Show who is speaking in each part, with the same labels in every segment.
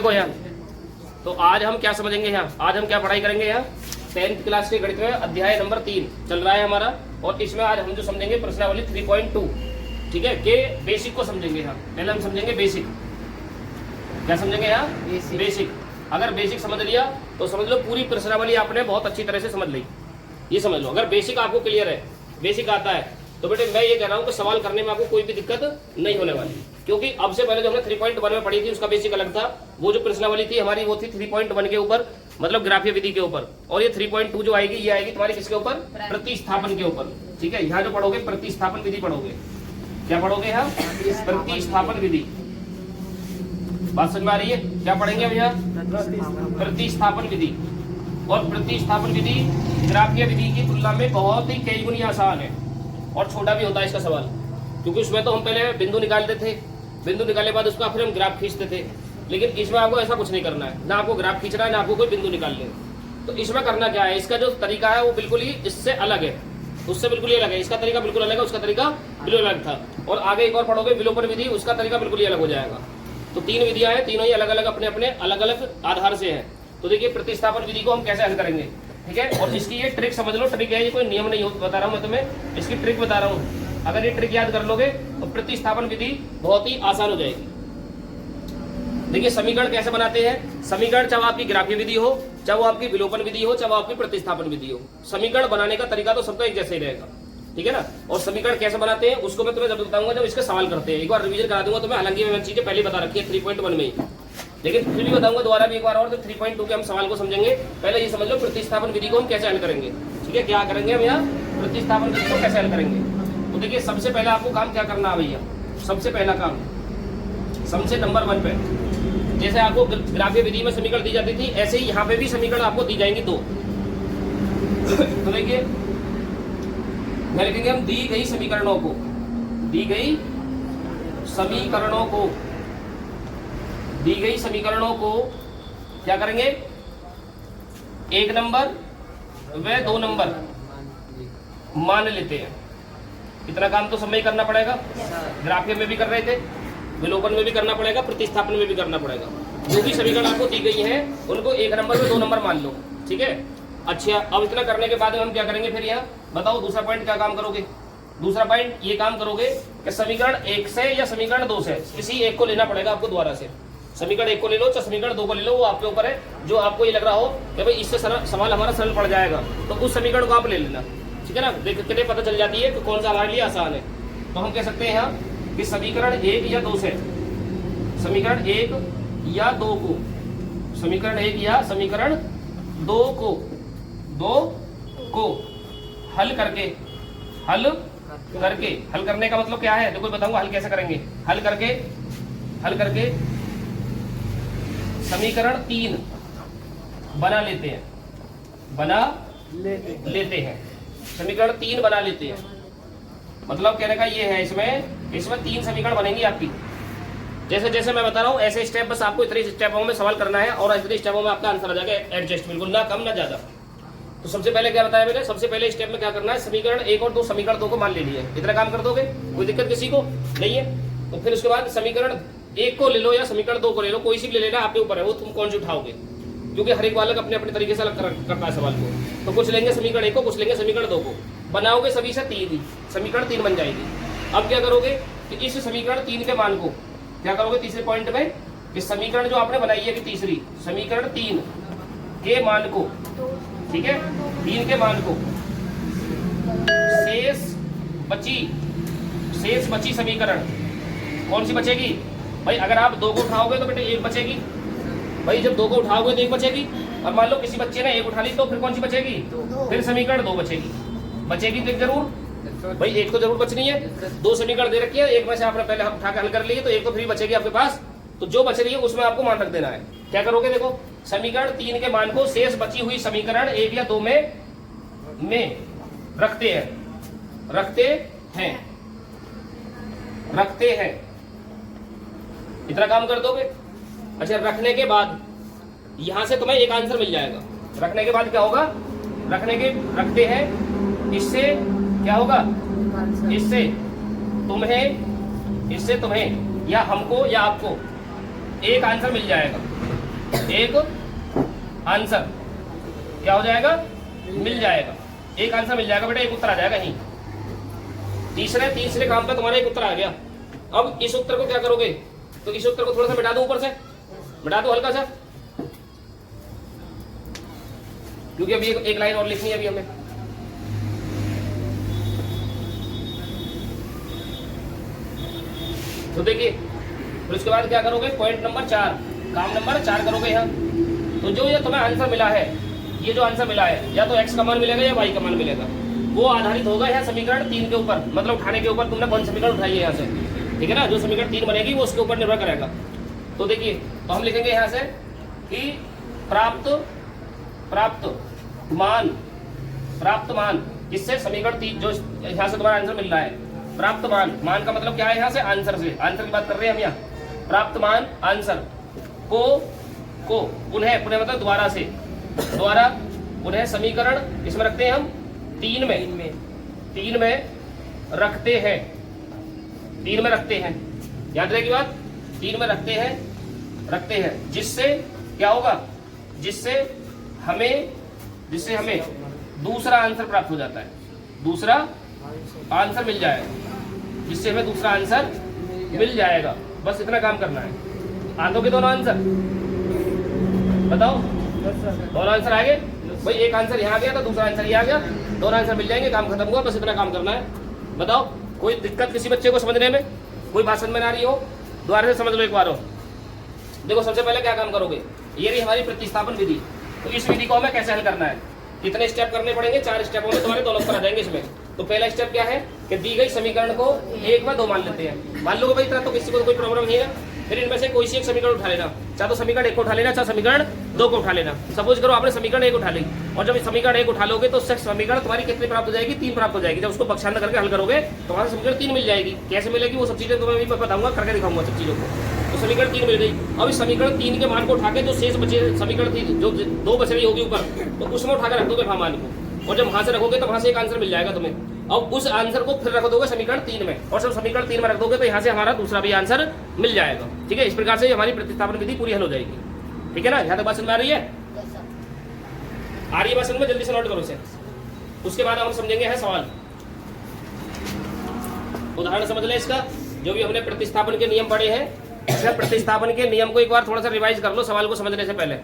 Speaker 1: देखो यहाँ, तो आज हम क्या समझेंगे यहाँ, आज हम क्या पढ़ाई करेंगे यहाँ 10th क्लास के गणित में अध्याय नंबर 3 चल रहा है हमारा। और इसमें आज हम जो समझेंगे प्रश्नावली 3.2, ठीक है, के बेसिक को समझेंगे यहाँ। पहले हम समझेंगे बेसिक। क्या समझेंगे यहाँ? बेसिक। अगर बेसिक समझ लिया तो समझ लो पूरी प्रश्नावली आपने बहुत अच्छी तरह से समझ ली। ये समझ लो, अगर बेसिक आपको क्लियर है, बेसिक आता है, तो बेटे मैं ये कह रहा हूँ कि सवाल करने में आपको कोई भी दिक्कत नहीं होने वाली। क्योंकि अब से पहले जो हमने 3.1 में पढ़ी थी उसका बेसिक अलग था। वो जो प्रश्नावली थी हमारी वो थी 3.1 के ऊपर, मतलब ग्राफीय विधि के ऊपर। और ये 3.2 जो आएगी ये आएगी तुम्हारी किसके ऊपर? प्रतिस्थापन के ऊपर। ठीक है, यहाँ जो पढ़ोगे प्रतिस्थापन विधि पढ़ोगे। क्या पढ़ोगे यहाँ? प्रतिस्थापन विधि। बात समझ में आ रही है? क्या पढ़ेंगे हम यहाँ? प्रतिस्थापन विधि। और प्रतिस्थापन विधि ग्राफीय विधि की तुलना में बहुत ही कई गुनी आसान है और छोटा भी होता है इसका सवाल। क्योंकि उसमें तो हम पहले बिंदु निकालते थे, बिंदु निकालने के बाद उसका फिर हम ग्राफ खींचते थे। लेकिन इसमें आपको ऐसा कुछ नहीं करना है, ना आपको ग्राफ खींचना है, ना आपको कोई बिंदु निकालने है। तो इसमें करना क्या है, इसका जो तरीका है वो बिल्कुल ही इससे अलग है, उससे बिल्कुल ही अलग है। इसका तरीका बिल्कुल अलग है, उसका तरीका बिल्कुल अलग था। और आगे एक और पढ़ोगे विलोपन विधि, उसका तरीका बिल्कुल ही अलग हो जाएगा। तो 3 विधियां हैं, तीनों ही अलग अलग अपने अपने अलग अलग आधार से हैं। तो देखिए प्रतिस्थापन विधि को हम कैसे हल करेंगे, ठीक है। और इसकी ये ट्रिक समझ लो, ट्रिक है, ये कोई नियम नहीं बता रहा हूँ मैं तुम्हें, इसकी ट्रिक बता रहा हूँ। अगर ये ट्रिक याद कर लोगे तो प्रतिस्थापन विधि बहुत ही आसान हो जाएगी। देखिए समीकरण कैसे बनाते हैं। समीकरण चाहे आपकी ग्राफीय विधि हो, चाहे वो आपकी विलोपन विधि हो, चाहे वो आपकी प्रतिस्थापन विधि हो, समीकरण बनाने का तरीका तो सबका एक जैसे ही रहेगा, ठीक है ना। और समीकरण कैसे बनाते हैं उसको मैं तुम्हें जब बताऊंगा जब इसके सवाल करते हैं। एक बार रिवीजन करा दूंगा तुम्हें, हालांकि मैंने चीजें पहले बता रखी है 3.1 में ही, लेकिन फिर भी बताऊंगा दोबारा भी एक बार और। तो 3.2 के हम सवाल को समझेंगे। पहले ये समझ लो प्रतिस्थापन विधि को हम कैसे हल करेंगे, ठीक है। क्या करेंगे हम यहाँ प्रतिस्थापन विधि को कैसे हल करेंगे। तो देखिए सबसे पहले आपको काम क्या करना है भैया, सबसे पहला काम सबसे नंबर 1 पे, जैसे आपको ग्राफीय विधि में समीकरण दी जाती थी ऐसे ही यहाँ पे भी समीकरण आपको दी जाएंगी 2। तो देखिए मैं लिखेंगे हम दी गई समीकरणों को, दी गई समीकरणों को, दी गई समीकरणों को क्या करेंगे, 1 नंबर व 2 नंबर मान लेते हैं। इतना काम तो सब में ही करना पड़ेगा, ग्राफीय में भी कर रहे थे, विलोपन में भी करना पड़ेगा, प्रतिस्थापन में भी करना पड़ेगा। जो भी समीकरण आपको दी गई है उनको 1 नंबर व 2 नंबर मान लो, ठीक है। अच्छा, अब इतना करने के बाद हम क्या करेंगे फिर यहाँ बताओ, दूसरा पॉइंट क्या काम करोगे। दूसरा पॉइंट ये काम करोगे कि समीकरण 1 से या समीकरण 2 से किसी एक को लेना पड़ेगा आपको दोबारा से। समीकरण 1 को ले लो चाहे समीकरण 2 को ले लो, वो आपके ऊपर है। जो आपको ये लग रहा हो कि भाई इससे सवाल हमारा सरल पड़ जाएगा तो उस समीकरण को आप ले लेना, ठीक है ना। देख के पता चल जाती है कि कौन सा हमारे लिए आसान है। तो हम कह सकते हैं यहाँ कि समीकरण 1 या 2 से, समीकरण 1 या 2 को, समीकरण 1 या समीकरण 2 को हल करके, हल करने का मतलब क्या है देखो बताऊंगा हल कैसे करेंगे। हल करके समीकरण 3 बना लेते हैं, समीकरण 3 बना लेते हैं। मतलब कहने का ये है इसमें 3 समीकरण बनेंगी आपकी। जैसे जैसे मैं बता रहा हूँ ऐसे स्टेप, बस आपको इतने स्टेपों में सवाल करना है और इतने स्टेपों में आपका आंसर आ जाएगा एडजस्ट, बिल्कुल ना कम ना ज्यादा। तो सबसे पहले क्या बताया मैंने, सबसे पहले स्टेप में क्या करना है, समीकरण 1 और 2 समीकरण 2 को मान ले लिया। इतना काम कर दोगे, कोई दिक्कत किसी को नहीं है। तो फिर उसके बाद समीकरण 1 को ले लो या समीकरण 2 को ले लो, कोई सी भी ले लेना, आपके ऊपर है वो तुम कौन सी उठाओगे, क्योंकि हर एक वालक अपने अपने तरीके से अलग करता है सवाल को। तो कुछ लेंगे समीकरण 1 को, कुछ लेंगे समीकरण 2 को, बनाओगे सभी से 3 ही, समीकरण 3 बन जाएगी। अब क्या करोगे कि इस समीकरण 3 के मान को क्या करोगे तीसरे पॉइंट में, कि समीकरण जो आपने बनाई है कि तीसरी समीकरण 3 के मान को, ठीक है, 3 के मान को शेष बची समीकरण कौन सी बचेगी भाई। अगर आप 2 को उठाओगे तो बेटे 1 बचेगी भाई, जब 2 को उठाओगे तो 1 बचेगी। और मान लो किसी बच्चे ने 1 उठा ली तो फिर कौन सी बचेगी, फिर समीकरण 2 बचेगी तो एक जरूर भाई, 1 तो जरूर बचनी है। 2 समीकरण दे रखी है, 1 में से आपने पहले उठा के हल कर लिए तो 1 तो फ्री बचेगी आपके पास। तो जो बच रही है उसमें आपको मान रख देना है। क्या करोगे देखो, समीकरण 3 के मान को शेष बची हुई समीकरण 1 या 2 में रखते हैं। इतना काम कर दोगे। अच्छा, रखने के बाद यहां से तुम्हें एक आंसर मिल जाएगा। रखने के बाद क्या होगा, रखते हैं, इससे क्या होगा, इससे तुम्हें या हमको या आपको एक आंसर मिल जाएगा। एक आंसर क्या हो जाएगा, मिल जाएगा, एक आंसर मिल जाएगा बेटा, एक उत्तर आ जाएगा यहीं। तीसरे काम पे तुम्हारा एक उत्तर आ गया। अब इस उत्तर को क्या करोगे, तो इस उत्तर को थोड़ा सा मिटा दो, ऊपर से मिटा दो हल्का सा, क्योंकि अभी एक लाइन और लिखनी है अभी हमें। तो देखिए फिर उसके बाद क्या करोगे, पॉइंट नंबर 4, काम नंबर 4 करोगे यहाँ। तो जो ये तुम्हें आंसर मिला है, ये जो आंसर मिला है, या तो x का मान मिलेगा या y का मान मिलेगा, वो आधारित होगा यहाँ समीकरण 3 के ऊपर, मतलब उठाने के ऊपर तुमने कौन समीकरण उठाई है यहाँ से, ठीक है ना। जो समीकरण 3 बनेगी वो उसके ऊपर निर्भर करेगा। तो देखिए, तो हम लिखेंगे यहाँ से कि प्राप्त मान किससे, समीकरण 3 जो यहाँ से तुम्हारा आंसर मिल रहा है, प्राप्त मान का मतलब क्या है, यहाँ से आंसर से, आंसर की बात कर रहे हैं हम यहाँ। प्राप्त मान आंसर को पुनः मतलब द्वारा पुनः समीकरण इसमें रखते हैं हम 3 में रखते हैं, याद रहेगी बात, 3 में रखते हैं, जिससे क्या होगा, जिससे हमें दूसरा आंसर प्राप्त हो जाता है, दूसरा आंसर मिल जाएगा, जिससे हमें दूसरा आंसर मिल जाएगा। बस इतना काम करना है। आंसर के दोनों आंसर बताओ, दोनों आंसर आ गए भाई, एक आंसर यहाँ आ गया तो दूसरा आंसर ये आ गया, दोनों आंसर मिल जाएंगे, काम खत्म हुआ। बस इतना काम करना है। बताओ कोई दिक्कत किसी बच्चे को समझने में, कोई बात समझ में ना रही हो, दोबारा से समझ लो एक बार हो। देखो सबसे पहले क्या काम करोगे, ये रही हमारी प्रतिस्थापन विधि। तो इस विधि को हमें कैसे हल करना है, कितने स्टेप करने पड़ेंगे, 4 स्टेपों में तुम्हारे दोनों उत्तर आ जाएंगे इसमें। तो पहला स्टेप क्या है कि दी गई समीकरण को 1 व 2 मान लेते हैं। मान लो भाई इतना तो किसी को कोई प्रॉब्लम नहीं है, फिर इनमें से कोई सी एक समीकरण उठा लेना, चाहे तो समीकरण 1 को उठा लेना, चाहे समीकरण 2 को उठा लेना। सपोज करो आपने समीकरण 1 उठा ली, और जब समीकरण 1 उठा लोगे तो उससे समीकरण तुम्हारी कितनी प्राप्त हो जाएगी, 3 प्राप्त हो जाएगी। जब उसको पक्षांतर करके हल करोगे तो वहां समीकरण 3 मिल जाएगी। कैसे मिलेगी वो सब चीजें तुम्हें अभी मैं बताऊंगा, करके दिखाऊंगा सब चीजों को। तो समीकरण 3 मिल गई। अब इस समीकरण 3 के मान को उठा के जो शेष बचे समीकरण थी, जो 2 बच रही होगी ऊपर, तो उसमें उठा के रख दोगे मान को, और जब वहां से रखोगे तो वहां से एक आंसर मिल जाएगा तुम्हें। अब उस आंसर को फिर रख दोगे समीकरण 3 में, और जब समीकरण 3 में रख दोगे तो यहाँ से हमारा दूसरा भी आंसर मिल जाएगा। ठीक है, इस प्रकार से हमारी प्रतिस्थापन विधि पूरी हल हो जाएगी। ठीक है ना, यहाँ तक बात समझ में आ रही है? आ रही है बात समझ में? जल्दी से नोट करो इसे। उसके बाद हम समझेंगे है सवाल, उदाहरण समझ ले इसका, जो भी हमने प्रतिस्थापन के नियम पढ़े हैं, प्रतिस्थापन के नियम को एक बार थोड़ा सा रिवाइज कर लो सवाल को समझने से पहले।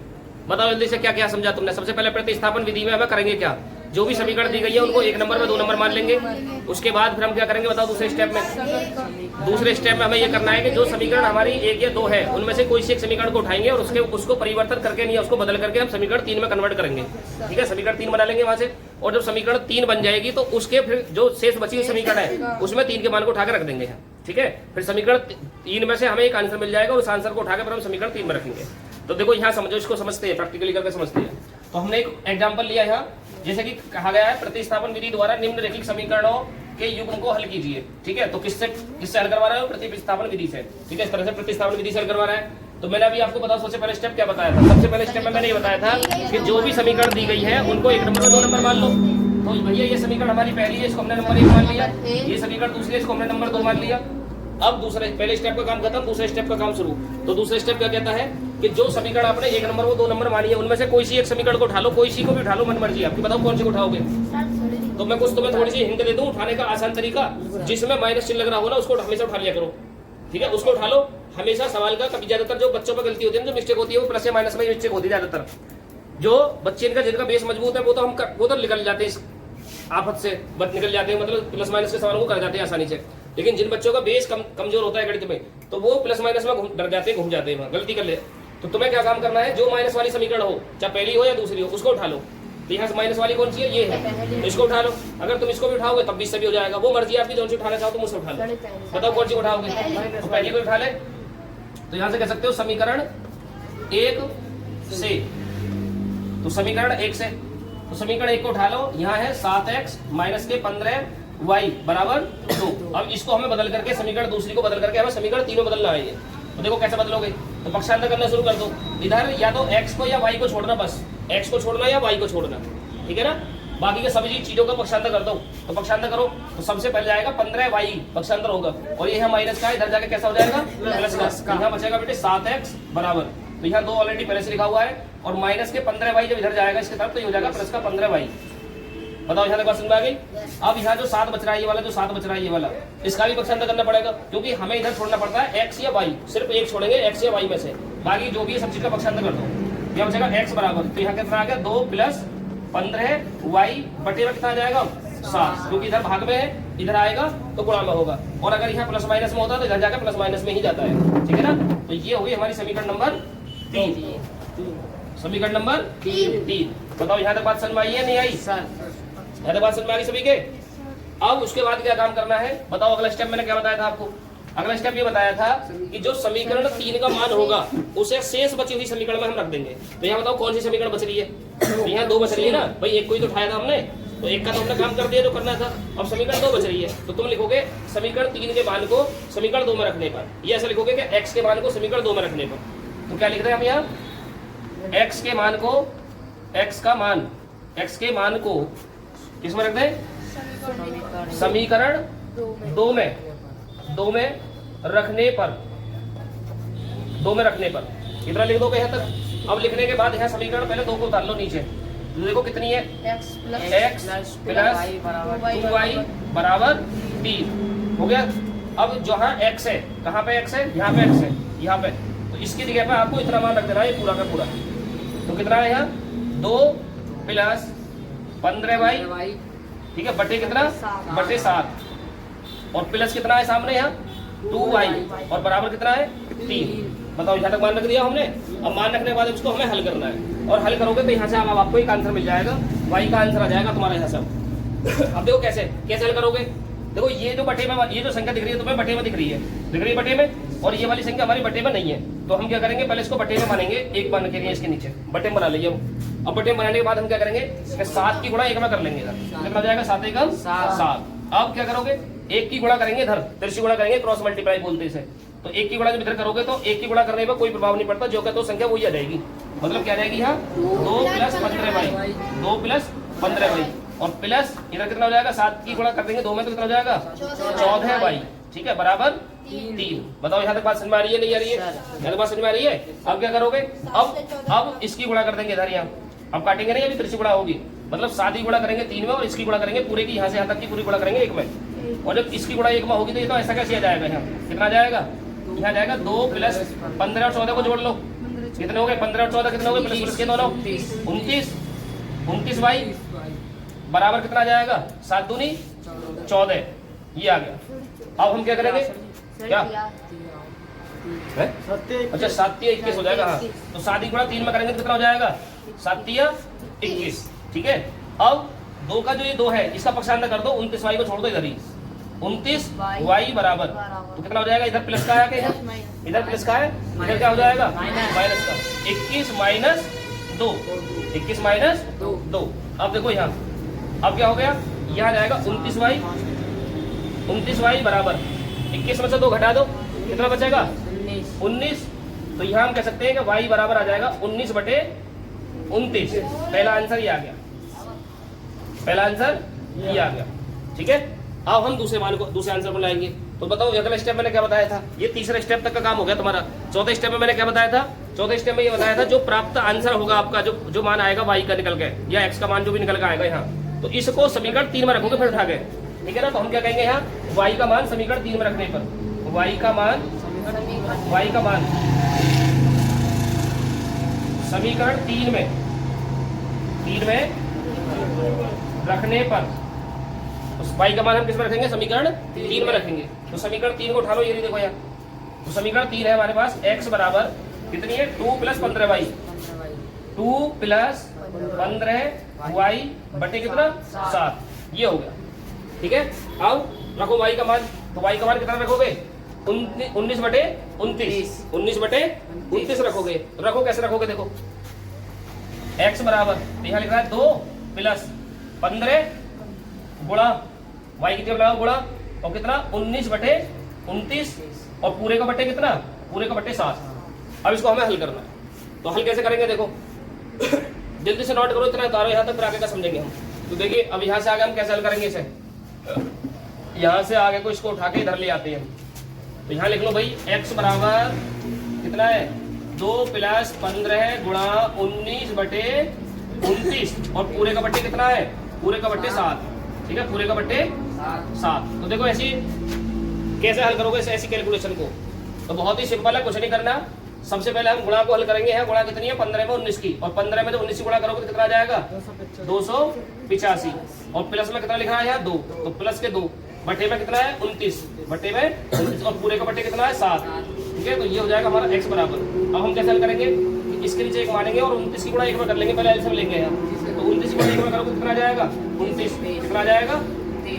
Speaker 1: बताओ जल्दी से क्या क्या समझा तुमने। सबसे पहले प्रतिस्थापन विधि में हमें करेंगे क्या, जो भी समीकरण दी गई है उनको 1 नंबर में 2 नंबर मान लेंगे। उसके बाद फिर हम क्या करेंगे बताओ दूसरे स्टेप में हमें ये करना है कि जो समीकरण हमारी 1 या 2 है उनमें से कोई सी एक समीकरण को उठाएंगे और उसको परिवर्तन करके नहीं, उसको बदल करके हम समीकरण 3 में कन्वर्ट करेंगे। ठीक है, समीकरण 3 बना लेंगे वहां से, और जब समीकरण 3 बन जाएगी तो उसके फिर जो शेष बची हुई समीकरण है उसमें 3 के मान को उठाकर रख देंगे। ठीक है, फिर समीकरण 3 में से हमें एक आंसर मिल जाएगा और उस आंसर को उठाकर फिर हम समीकरण 3 में रखेंगे। तो देखो यहाँ समझो, इसको समझते हैं, प्रैक्टिकली करके समझते हैं। तो हमने एक एग्जांपल लिया यहाँ, जैसे कि कहा गया है प्रतिस्थापन विधि द्वारा निम्नलिखित समीकरणों के युग्म को हल कीजिए। ठीक है, तो किससे हल करवा रहा है? प्रतिस्थापन विधि से। ठीक है, इस तरह से प्रतिस्थापन विधि से हल करवा रहा है। तो मैंने अभी आपको बताया सबसे पहले स्टेप क्या बताया था। सबसे पहले स्टेप में मैंने ये बताया था कि जो भी समीकरण दी गई है उनको 1 नंबर में 2 नंबर मान लो। तो भैया ये समीकरण हमारी पहली है, इसको हमने नंबर 1 मान लिया, ये समीकरण दूसरी है, इसको हमने नंबर 2 मान लिया। अब दूसरे पहले स्टेप का काम खत्म, दूसरे स्टेप का काम शुरू। तो दूसरे स्टेप क्या कहता है कि जो समीकरण आपने 1 नंबर वो 2 नंबर मानी है उनमें से कोई सी एक समीकरण को उठा लो, कोई सी को भी उठा लो, मन मर्जी आपकी, बताओ कौन सी को उठाओगे। तो मैं कुछ तुम्हें थोड़ी सी हिंट दे दूं उठाने का आसान तरीका, जिसमें माइनस चिन्ह लग रहा हो ना उसको हमेशा उठा लिया करो। ठीक है, उसको उठा लो हमेशा। सवाल का कभी ज्यादातर जो बच्चों पर गलती होती है, जो मिस्टेक होती है वो प्लस या माइनस में मिस्टेक होती है ज्यादातर। जो बच्चे इनका जिनका बेस मजबूत है वो तो निकल जाते हैं इस आफत से, निकल जाते हैं, मतलब प्लस माइनस के सवालों को कर जाते हैं आसानी से। लेकिन जिन बच्चों का बेस कमजोर होता है गणित में, तो वो प्लस माइनस में डर जाते हैं, घूम जाते हैं, गलती कर ले। तो तुम्हें क्या काम करना है, जो माइनस वाली समीकरण हो, चाहे पहली हो या दूसरी हो, उसको उठा लो। तो यहाँ से माइनस वाली कौन सी है, ये है, तो इसको उठा लो। अगर तुम इसको भी उठाओगे तब भी इससे भी हो जाएगा, वो मर्जी आपकी, जो सी उठाना चाहो तुम उससे उठा लो। बताओ कौन सी उठाओगे, तो पहली को उठा ले। तो यहाँ से कह सकते हो समीकरण 1 से, तो समीकरण 1 से, तो समीकरण 1 को उठा लो। यहाँ है 7x माइनस के 15y बराबर 2। अब इसको हमें बदल करके समीकरण दूसरी को बदल करके हमें समीकरण 3 में बदलना है। तो देखो कैसे बदलोगे, तो पक्षांतर करना शुरू कर दो। इधर या तो x को या y को छोड़ना, बस x को छोड़ना या y को छोड़ना, ठीक है ना। बाकी के सभी चीजों का पक्षांतर कर दो। तो पक्षांतर करो तो सबसे पहले जाएगा 15y पक्षांतर होगा, और ये है माइनस का, इधर जाके कैसा हो जाएगा प्लस का। यहाँ बचेगा बेटे 7x बराबर, तो तो यहाँ 2 ऑलरेडी पहले से लिखा हुआ है, और माइनस के 15y जब इधर जाएगा इसके तरफ तो ये हो जाएगा प्लस का 15y। बताओ यहाँ तक बात समझ में आ गई। अब यहाँ जो 7 बच रहा है ये वाला, जो 7 बच रहा है ये वाला, इसका भी पक्षांतर करना पड़ेगा, क्योंकि हमें इधर छोड़ना पड़ता है x या y, सिर्फ एक छोड़ेंगे x या y में से, बाकी जो भी है सब चीज का पक्षांतर कर दो। यहाँ बचेगा x बराबर, तो यहाँ कितना आ गया 2 प्लस 15y बटे में कितना आ जाएगा 7, क्योंकि इधर भाग में है, इधर आएगा तो गुणा में होगा, और अगर यहाँ प्लस माइनस में होता तो इधर जाकर प्लस माइनस में ही जाता है, ठीक है ना। तो ये होगी हमारी समीकरण नंबर 3, समीकरण नंबर 3। बताओ यहाँ तक बात समझ में आई है नहीं आई? यहाँ तक बात समझ में आ गई सभी के। अब उसके बाद क्या काम करना है बताओ। अगला स्टेप मैंने क्या बताया था आपको? अगला स्टेप ये बताया था कि जो समीकरण 3 का मान होगा उसे शेष बची हुई समीकरण में हम रख देंगे। तो यहाँ बताओ कौन सी समीकरण बच रही है? तो यहाँ 2 बच रही है ना भाई, एक को ही तो उठाया था हमने, तो एक का तो हमने काम कर दिया जो करना था। अब समीकरण 2 बच रही है, तो तुम लिखोगे समीकरण 3 के मान को समीकरण 2 में रखने पर, ये ऐसा लिखोगे कि x के मान को समीकरण 2 में रखने पर। तो क्या लिख रहे हैं हम यहाँ? x के मान को, x के मान को किसमें रख दें? समीकरण 2 में रखने पर, 2 में रखने पर इतना लिख दोगे यहाँ तक। अब लिखने के बाद यहाँ समीकरण पहले 2 को उतार लो नीचे, देखो कितनी है x प्लस 2y बराबर 3 हो गया। अब जहाँ x है, कहाँ पे x है? यहाँ पे x है, यहाँ पे, तो इसकी जगह पे आपको इतना मान रख देना है पूरा का पूरा। तो कितना है यहाँ 2 प्लस 15y, ठीक है, बटे कितना? बटे 7, और प्लस कितना है सामने यहाँ 2y, और बराबर कितना है 3। बताओ यहाँ तक मान रख दिया हमने। अब मान रखने के बाद उसको हमें हल करना है, और हल करोगे तो यहाँ से अब आपको एक आंसर मिल जाएगा, y का आंसर आ जाएगा तुम्हारा यहाँ से। अब देखो कैसे हल करोगे। देखो ये जो बटे में, ये जो संख्या दिख रही है तुम्हें बटे में दिख रही है बटे में, और ये वाली संख्या हमारी बटे में नहीं है। तो हम क्या करेंगे, पहले इसको बटे में मानेंगे, एक मान के लिए इसके नीचे बटे में बना लीजिए हम। अब बटे में बनाने के बाद हम क्या करेंगे, 7 की गुणा 1 में कर लेंगे इधर, कितना हो जाएगा 7 एकम 7। अब क्या करोगे, 1 की गुणा करेंगे इधर, तिरछी गुणा करेंगे, क्रॉस मल्टीप्लाई बोलते हैं इसे। तो 1 की गुणा जब इधर करोगे तो 1 की गुणा करने पर कोई प्रभाव नहीं पड़ता, जो क्या तो संख्या वही आ जाएगी। मतलब क्या रहेगी यहाँ 2 प्लस 15y, 2 प्लस 15y, और प्लस इधर कितना हो जाएगा, 7 की गुणा कर देंगे 2 में तो कितना हो जाएगा 14y, ठीक है, बराबर 3। बताओ यहाँ तक बात समझ में आ रही है नहीं आ रही है? यहाँ तक बात समझ में आ रही है। अब क्या करोगे, अब इसकी गुणा कर देंगे इधर, यहाँ अब काटेंगे नहीं, अभी तिरछी गुणा होगी, मतलब 7 की गुणा करेंगे 3 में, और इसकी गुणा करेंगे पूरे की, यहाँ से यहाँ तक की पूरी गुणा करेंगे 1 में। और जब इसकी गुणा 1 में होगी तो ये तो ऐसा कैसे आ जाएगा, यहाँ कितना जाएगा, यहाँ जाएगा 2 प्लस 15 और 14 को जोड़ लो, कितने हो गए 15 और 14 कितने हो गए, प्लस के दोनों 29 y बराबर कितना जाएगा 7 दूनी 14, ये आ गया। अब हम क्या करेंगे, क्या अच्छा 7 या 21 हो जाएगा। हाँ, तो 7 की गुणा 3 में करेंगे तो कितना हो जाएगा 7 या 21, ठीक है। अब 2 का जो ये 2 है इसका पक्षांतर कर दो, 29y को छोड़ दो इधर ही, 29y बराबर, तो कितना हो जाएगा, इधर प्लस का है, इधर प्लस का है, इधर क्या हो जाएगा माइनस का, 21 माइनस 2, 21 माइनस 2। अब देखो यहाँ, अब क्या हो गया, यहाँ जाएगा 29y बराबर 21 में से 2 घटा दो, कितना बचेगा 19। तो यहाँ हम कह सकते हैं कि y बराबर आ जाएगा 19 बटे 29। पहला आंसर ये आ गया, पहला आंसर ये आ गया, ठीक है। अब हम दूसरे मान को, दूसरे आंसर को लाएंगे। तो बताओ अगला स्टेप मैंने क्या बताया था, ये तीसरे स्टेप तक का काम हो गया तुम्हारा। चौथे स्टेप में मैंने क्या बताया था, चौथे स्टेप में ये बताया था जो प्राप्त आंसर होगा आपका, जो मान आएगा y का निकल के, या x का मान जो भी निकल के आएगा यहाँ, तो इसको समीकरण 3 में रखोगे फिर उठा के, ठीक है ना। तो हम क्या कहेंगे यहाँ, y का मान समीकरण 3 में रखने पर, y का मान समीकरण 3 में रखने पर, उस y का मान हम किस में रखेंगे, समीकरण 3 में रखेंगे। तो समीकरण 3 को उठा लो, ये देखो यहाँ, तो समीकरण 3 है हमारे पास, x बराबर कितनी है 2 प्लस 15y, 2 प्लस 15y बटे कितना 7, ये हो गया, ठीक है। अब रखो y का मान, तो y का मान कितना रखोगे 19 बटे 29 रखोगे। रखो कैसे रखोगे, देखो x बराबर यहाँ लिख रहा है 2 प्लस 15 गुणा y की जगह लगाओ गुणा, और कितना 19 बटे 29, और पूरे का बटे कितना, पूरे का बटे 7। अब इसको हमें हल करना है, तो हल कैसे करेंगे देखो जल्दी से नोट करो, इतना उतारो यहाँ तक, फिर आगे का समझेंगे हम। तो देखिए अब यहाँ से आगे हम कैसे हल करेंगे इसे, यहाँ से आगे को इसको उठा के इधर ले आते हैं हम। तो यहाँ लिख लो भाई x बराबर कितना है 2 प्लस 15 गुणा 19 बटे 29 और पूरे का बट्टे कितना है? पूरे का बट्टे 7। ठीक है, पूरे का बट्टे 7। तो देखो ऐसी कैसे हल करोगे ऐसी कैलकुलेशन को? तो बहुत ही सिंपल है, कुछ नहीं करना। सबसे पहले हम गुणा को हल करेंगे। है गुणा कितनी है? 15 में 19 की, और 15 में जब 19 गुणा करोगे तो कितना आ जाएगा? 285। और प्लस में कितना लिख रहा है यहाँ? 2, तो प्लस के 2 बटे में कितना है? 29, बटे में 29 और पूरे का बटे कितना है? 7। ठीक है, तो ये हो जाएगा हमारा x बराबर। अब हम कैसे हल करेंगे? इसके नीचे एक मानेंगे और 29 की गुणा 1 में कर लेंगे। पहले एलसीएम लेंगे यहाँ, तो 29 की गुणा 1 में करोगे कितना आ जाएगा? 29। कितना आ जाएगा?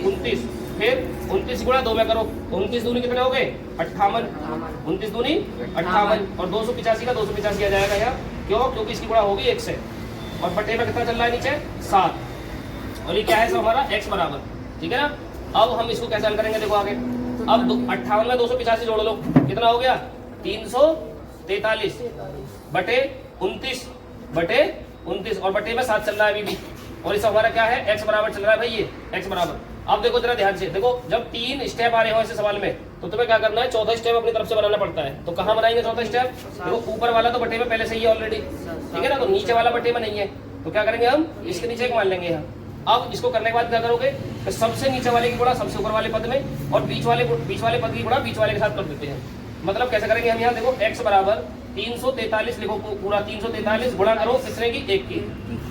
Speaker 1: 29। फिर 29 गुणा 2 में करो, 29 दूनी कितने हो गए? 58। 29 दूनी 58 और 285 का 285 आ जाएगा यहाँ। क्यों? क्योंकि इसकी गुणा होगी 1 से, और बटे में कितना चल रहा है नीचे? 7। और ये क्या है सब हमारा? x बराबर। ठीक है ना। अब हम इसको कैसे हल करेंगे? देखो आगे। अब 58 में 285 जोड़ लो, कितना हो गया? 343 बटे 29 बटे 29 और बटे में 7 चल रहा है अभी भी। और इस हमारा क्या है? x बराबर चल रहा है भाई, ये x बराबर। अब देखो जरा ध्यान से देखो, जब 3 स्टेप आ रहे हो ऐसे सवाल में तो तुम्हें क्या करना है? चौथा स्टेप अपनी तरफ से बनाना पड़ता है। तो कहाँ बनाएंगे चौथा स्टेप? देखो ऊपर वाला तो बटे में पहले से ही है ऑलरेडी, ठीक है ना, तो नीचे वाला बटे में नहीं है। तो क्या करेंगे हम? इसके नीचे एक मान लेंगे यहाँ। अब इसको करने के बाद क्या करोगे? तो सबसे नीचे वाले की गुणा सबसे ऊपर वाले पद में, और बीच वाले पद की गुणा बीच वाले के साथ कर देते हैं। मतलब कैसे करेंगे हम यहाँ? देखो x बराबर 343 लिखो, पूरा 343 गुणा करो कितने की? 1 की,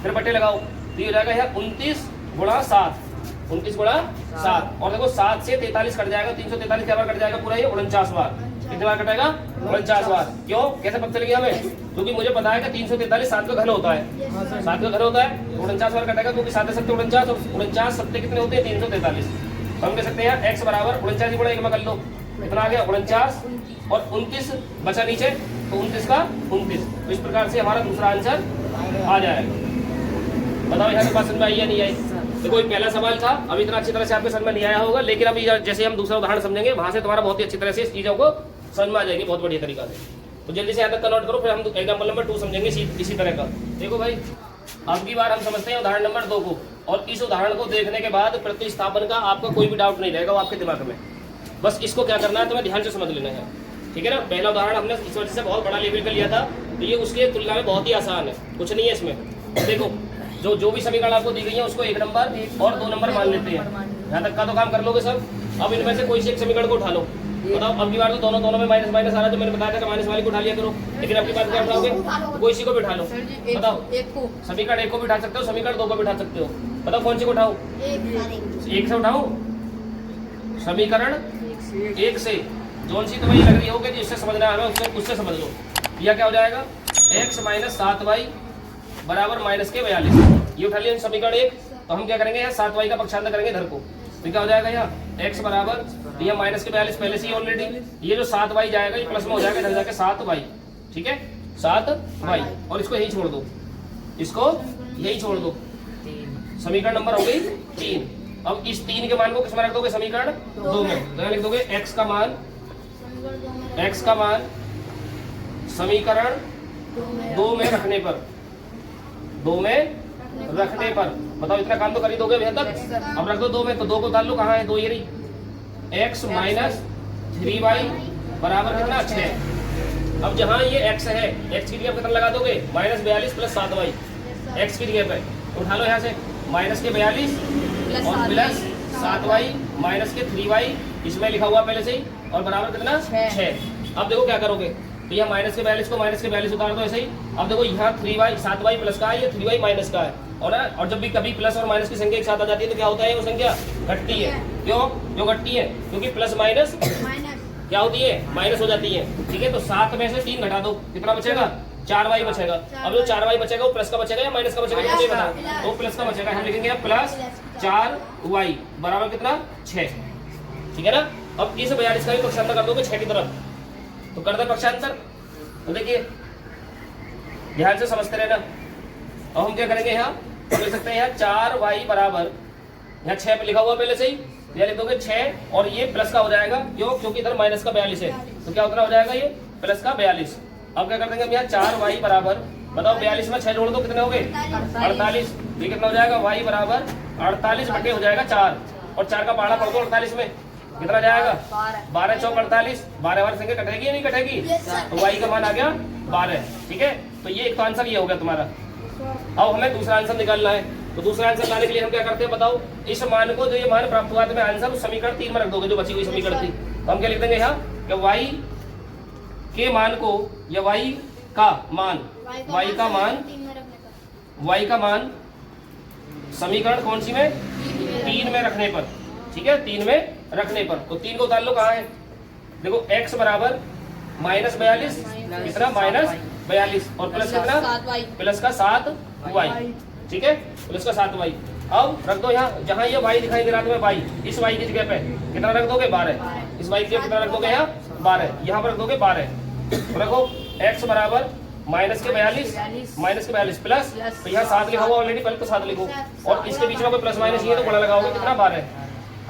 Speaker 1: फिर बटे लगाओ, तो ये हो जाएगा यहाँ 29 गुणा 7। 29 गुणा 7, और देखो 7 से 43 कट जाएगा, 343 क्या बार कट जाएगा? पूरा ये 49 बार। कितने बार कटेगा? 49 बार। क्यों? कैसे पता चलेगी हमें? क्योंकि मुझे पता है कि 343 7 का घन होता है, 7 का घन होता है, 49 बार कटेगा, क्योंकि 7 7 49 और 49 7 कितने होते हैं? 343। तो हम कह सकते हैं x बराबर 49 गुणा 1 में कर लो, कितना आ गया? 49 और 29 बचा नीचे, तो 29 का 29। तो इस प्रकार से हमारा दूसरा आंसर आ जाएगा। बताओ यहाँ से बात समझ में आई या नहीं आई? तो कोई पहला सवाल था, अब इतना अच्छी तरह से आपके समझ में नहीं आया होगा, लेकिन अभी जैसे हम दूसरा उदाहरण समझेंगे वहां से तुम्हारा बहुत ही अच्छी तरह से इस चीजों को समझ में आ जाएगी, बहुत बढ़िया तरीका से। तो जल्दी से यहाँ तक कन्वर्ट करो, फिर हम एग्जाम्पल नंबर 2 समझेंगे इसी तरह का। देखो भाई, अब की बार हम समझते हैं उदाहरण नंबर 2 को, और इस उदाहरण को देखने के बाद प्रतिस्थापन का आपका कोई भी डाउट नहीं रहेगा वो आपके दिमाग में। बस इसको क्या करना है, तुम्हें ध्यान से समझ लेना है। ठीक है ना। पहला उदाहरण हमने इस वजह से बहुत बड़ा लेवल का लिया था, तो ये उसके तुलना में बहुत ही आसान है, कुछ नहीं है इसमें। देखो जो भी समीकरण आपको दी गई है उसको 1 नंबर और 2 नंबर मान लेते हैं। यहाँ तक का तो काम कर लोगे सब। अब इनमें से कोई से एक समीकरण को उठा लो। बताओ, अब की बार तो दोनों में माइनस माइनस आ रहा है, तो मैंने बताया था कि माइनस वाले को उठा लिया करो, लेकिन अब की बार क्या उठाओगे? तो कोई सी को भी उठा लो। बताओ, समीकरण 1 को भी उठा सकते हो, समीकरण 2 को भी उठा सकते हो। बताओ कौन सी को उठाओ? 1 से उठाओ। समीकरण 1 से जोन सी तुम्हें लग रही होगी जिससे समझना है हमें उससे समझ लो। यह क्या हो जाएगा? x माइनस 7y बराबर माइनस के 42। ये उठा लिया समीकरण 1। तो हम क्या करेंगे? यहाँ 7y का पक्षांतर करेंगे इधर को, तो क्या हो जाएगा? यहाँ x बराबर, यह माइनस के 42 पहले से ही ऑलरेडी, ये जो 7y जाएगा ये प्लस में हो जाएगा, इधर जाके 7y। ठीक है, 7y, और इसको यही छोड़ दो, इसको यही छोड़ दो। समीकरण नंबर हो गई 3। अब इस 3 के मान को किसमें रख दोगे? समीकरण 2 में। तो लिख दोगे x का मान समीकरण 2 में रखने पर, 2 में रखने पर। बताओ, इतना काम तो कर ही दोगे भैया तक। अब रख दो 2 में, तो 2 को डाल लो, कहाँ है 2? ये रही। x माइनस 3y बराबर कितना? 6। अब जहाँ ये x है, x की जगह कितना लगा दोगे? माइनस 42 प्लस 7y, x की जगह पे उठा लो यहाँ से, माइनस के 42 और प्लस 7y माइनस के 3y, इसमें लिखा हुआ पहले से ही, और बराबर कितना? 6। अब देखो क्या करोगे? तो यह माइनस के 42 को माइनस के 42 उतार दो ऐसे ही। अब देखो यहाँ 3y 7y प्लस का है, ये 3y माइनस का है, और जब भी कभी प्लस और माइनस की संख्या एक साथ आ जाती है तो क्या होता है? वो संख्या घटती है। क्यों घटती है? क्योंकि प्लस माइनस क्या होती है? माइनस हो जाती है। ठीक है, तो 7 में से 3 घटा दो, कितना बचेगा? 4y बचेगा। अब जो 4y बचेगा वो प्लस का बचेगा या माइनस का बचेगा? ये बता। तो प्लस का बचेगा, हम लिखेंगे प्लस 4y बराबर कितना? 6। ठीक है ना। अब इस 42 का भी पक्षांतर कर दोगे 6 की तरफ, तो कर दे पक्षांतर। तो देखिए ध्यान से समझते रहना। अब हम क्या करेंगे? यहाँ लिख सकते हैं यहाँ 4y बराबर, यहाँ 6 पे लिखा हुआ पहले से ही, यहाँ लिख दोगे 6 और ये प्लस का हो जाएगा। क्यों? क्योंकि इधर माइनस का 42 है, तो क्या उतना हो जाएगा? ये प्लस का 42। अब क्या कर देंगे हम यहाँ? 4y बराबर, बताओ 42 में 6 जोड़ दो, कितने हो गए? 48। ये कितना हो जाएगा? y बराबर 48 बटे हो जाएगा 4, और 4 का पहाड़ा पढ़ दो 48 में, कितना जाएगा 12 चौक 48, 12 बार संख्या कटेगी या नहीं कटेगी? तो y का मान आ गया 12। ठीक है, तो ये एक तो आंसर ये हो गया तुम्हारा। अब हमें दूसरा आंसर निकालना है, तो दूसरा आंसर लाने के लिए हम क्या करते हैं बताओ? इस मान को, जो ये मान प्राप्त हुआ तुम्हें आंसर, उस समीकरण 3 में रख दोगे, जो बची हुई समीकरण थी। तो हम क्या लिख देंगे यहाँ कि y के मान को, या y का मान समीकरण कौन सी में? 3 में रखने पर। ठीक है, 3 में रखने पर। तो 3 को उतार लो, कहाँ है? देखो x बराबर -42, कितना? -42, और प्लस कितना? प्लस का 7y। ठीक है, प्लस का 7y। अब रख दो यहाँ, जहाँ ये y दिखाई दे रहा है तुम्हें, y, इस y की जगह पे कितना रख दोगे? 12। इस y की जगह कितना रख दोगे? यहाँ 12, यहाँ पर रख दोगे 12। तो रखो x बराबर -42 प्लस, तो यहाँ 7 लिखा हुआ ऑलरेडी, पहले तो 7 लिखो, और इसके बीच में कोई प्लस माइनस ये तो बड़ा लगाओगे, कितना? 12।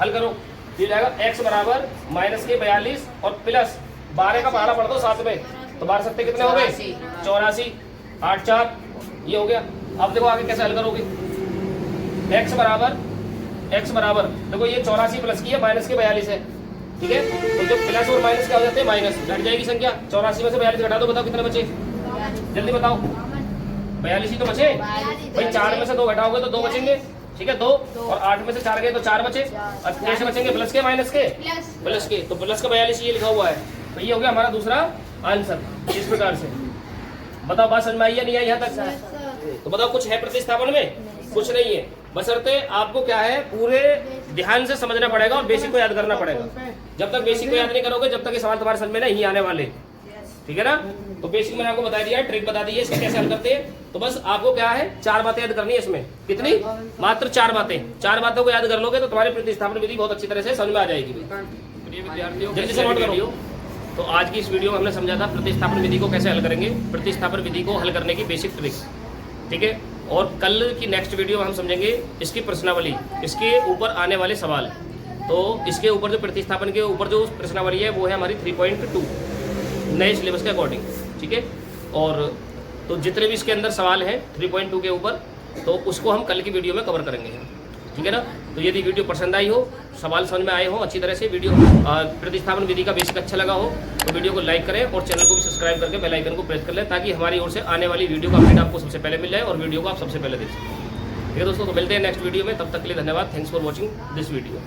Speaker 1: हल करो, ये जाएगा x बराबर -42 और प्लस 12 का पहाड़ा पढ़ दो 7 में, तो 12 सत्ते कितने हो गए? 84, 8 4, ये हो गया। अब देखो आगे कैसे हल करोगे? x बराबर देखो ये 84 प्लस की है, माइनस के 42 है। ठीक है, तो जो प्लस और माइनस क्या हो जाते हैं? माइनस। घट जाएगी संख्या, 84 में से 42 घटा दो, बताओ कितने बचे? जल्दी बताओ। 42 ही तो बचे भाई, 4 में से 2 घटाओगे तो 2 बचेंगे। ठीक है, 2, और 8 में से 4 गए तो 4 बचे। अब कैसे बचेंगे? प्लस के माइनस के? प्लस के। तो प्लस का 42 ये लिखा हुआ है, तो ये हो गया हमारा दूसरा आंसर। इस प्रकार से बताओ, बात समझ में आई या नहीं आई यहाँ तक? तो बताओ, कुछ है प्रतिस्थापन में? कुछ नहीं है, बशर्ते आपको क्या है, पूरे ध्यान से समझना पड़ेगा और बेसिक को याद करना पड़ेगा। जब तक बेसिक को याद नहीं करोगे, जब तक ये सवाल तुम्हारे समझ में नहीं आने वाले। ठीक है ना? तो बेसिक मैंने आपको बता दिया, ट्रिक बता दी है इसका कैसे हल करते हैं। तो बस आपको क्या है, 4 बातें याद करनी है इसमें। कितनी? मात्र 4 बातें। 4 बातों को याद कर लोगे तो तुम्हारी प्रतिस्थापन विधि बहुत अच्छी तरह से समझ में आ जाएगी। विद्यार्थियों जल्दी से नोट करो। तो आज की इस वीडियो में हमने समझा था प्रतिस्थापन विधि को कैसे हल करेंगे, प्रतिस्थापन विधि को हल करने की बेसिक ट्रिक। ठीक है, और कल की नेक्स्ट वीडियो में हम समझेंगे इसकी प्रश्नावली, इसके ऊपर आने वाले सवाल। तो इसके ऊपर जो प्रतिस्थापन के ऊपर जो प्रश्नावली है वो है हमारी 3.2 नए सिलेबस के अकॉर्डिंग। ठीक है, और तो जितने भी इसके अंदर सवाल हैं 3.2 के ऊपर, तो उसको हम कल की वीडियो में कवर करेंगे। ठीक है ना? तो यदि वीडियो पसंद आई हो, सवाल समझ में आए हो अच्छी तरह से, वीडियो प्रतिस्थापन विधि का बेसिक अच्छा लगा हो, तो वीडियो को लाइक करें और चैनल को भी सब्सक्राइब करके बेल आइकन को प्रेस कर लें, ताकि हमारी ओर से आने वाली वीडियो का अपडेट आपको सबसे पहले मिल जाए और वीडियो को आप सबसे पहले देख सकें। ठीक है दोस्तों, तो मिलते हैं नेक्स्ट वीडियो में, तब तक के लिए धन्यवाद। Thanks for watching this video.